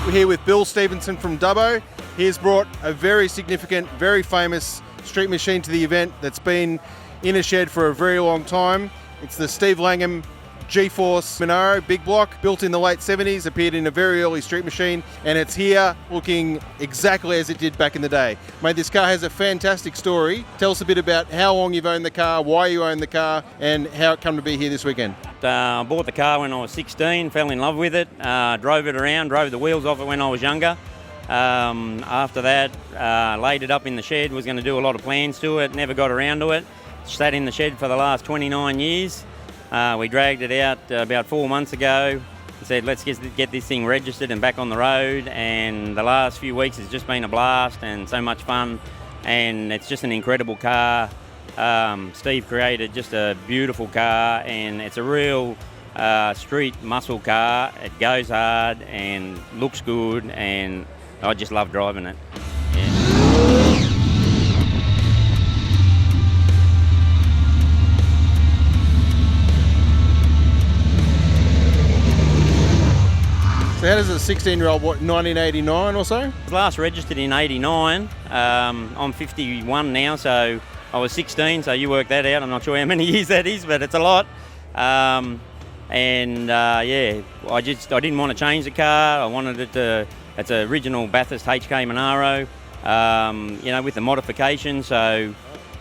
We're here with Bill Stevenson from Dubbo. He has brought a very significant, very famous street machine to the event that's been in a shed for a very long time. It's the Steve Langham G-Force Monaro big block, built in the late 70s, appeared in a very early street machine, and it's here looking exactly as it did back in the day. Mate, this car has a fantastic story. Tell us a bit about how long you've owned the car, why you own the car, and how it come to be here this weekend. I bought the car when I was 16, fell in love with it, drove it around, drove the wheels off it when I was younger. After that, laid it up in the shed, was going to do a lot of plans to it, never got around to it. Sat in the shed for the last 29 years. We dragged it out about 4 months ago and said, let's get this thing registered and back on the road. And the last few weeks has just been a blast and so much fun. And it's just an incredible car. Steve created just a beautiful car, and it's a real street muscle car. It goes hard and looks good, and I just love driving it. Yeah. So how does a 16-year-old, 1989 or so? I was last registered in 89. I'm 51 now, so I was 16, so you work that out. I'm not sure how many years that is, but it's a lot. Yeah, I didn't want to change the car. I wanted it to, it's an original Bathurst HK Monaro, with the modification. So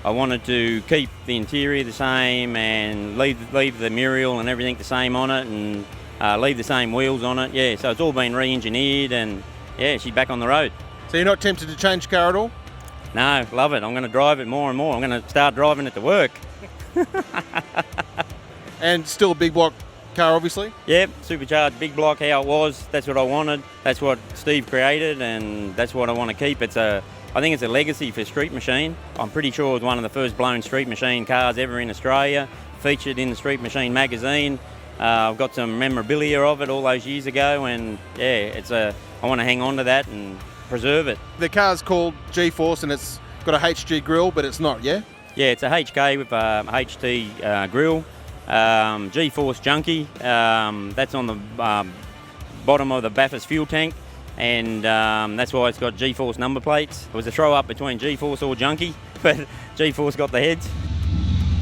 I wanted to keep the interior the same and leave the Muriel and everything the same on it, and leave the same wheels on it. Yeah, so it's all been re-engineered, and yeah, she's back on the road. So you're not tempted to change the car at all? No, love it. I'm going to drive it more and more. I'm going to start driving it to work. And still a big block car, obviously? Yep, supercharged big block, how it was. That's what I wanted. That's what Steve created, and that's what I want to keep. I think it's a legacy for Street Machine. I'm pretty sure it was one of the first blown Street Machine cars ever in Australia. Featured in the Street Machine magazine. I've got some memorabilia of it all those years ago, and yeah, I want to hang on to that and preserve it. The car's called G-Force and it's got a HG grille, but it's not, yeah? Yeah, it's a HK with a HT grille. G-Force Junkie, that's on the bottom of the Bathurst fuel tank, and that's why it's got G-Force number plates. It was a throw up between G-Force or Junkie, but G-Force got the heads.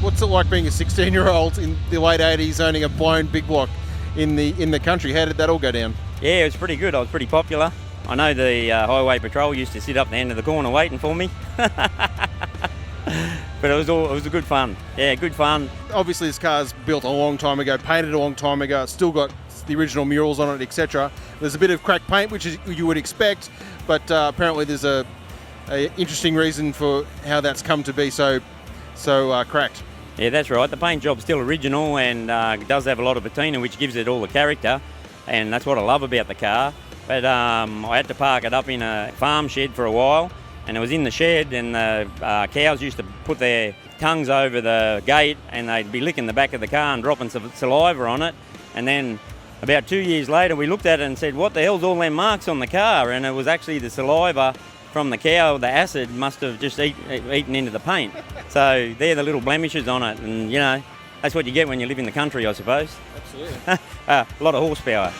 What's it like being a 16-year-old in the late 80s owning a blown big block in the country? How did that all go down? Yeah, it was pretty good. I was pretty popular. I know the highway patrol used to sit up the end of the corner waiting for me. But it was a good fun. Yeah, good fun. Obviously this car's built a long time ago, painted a long time ago. It's still got the original murals on it, etc. There's a bit of cracked paint, which is you would expect, but apparently there's a interesting reason for how that's come to be so cracked. Yeah, that's right. The paint job's still original, and it does have a lot of patina, which gives it all the character, and that's what I love about the car. But I had to park it up in a farm shed for a while, and it was in the shed, and the cows used to put their tongues over the gate, and they'd be licking the back of the car and dropping some saliva on it. And then about 2 years later, we looked at it and said, what the hell's all them marks on the car? And it was actually the saliva from the cow. The acid must have just eaten into the paint. So they're the little blemishes on it, and that's what you get when you live in the country, I suppose. Absolutely. A lot of horsepower.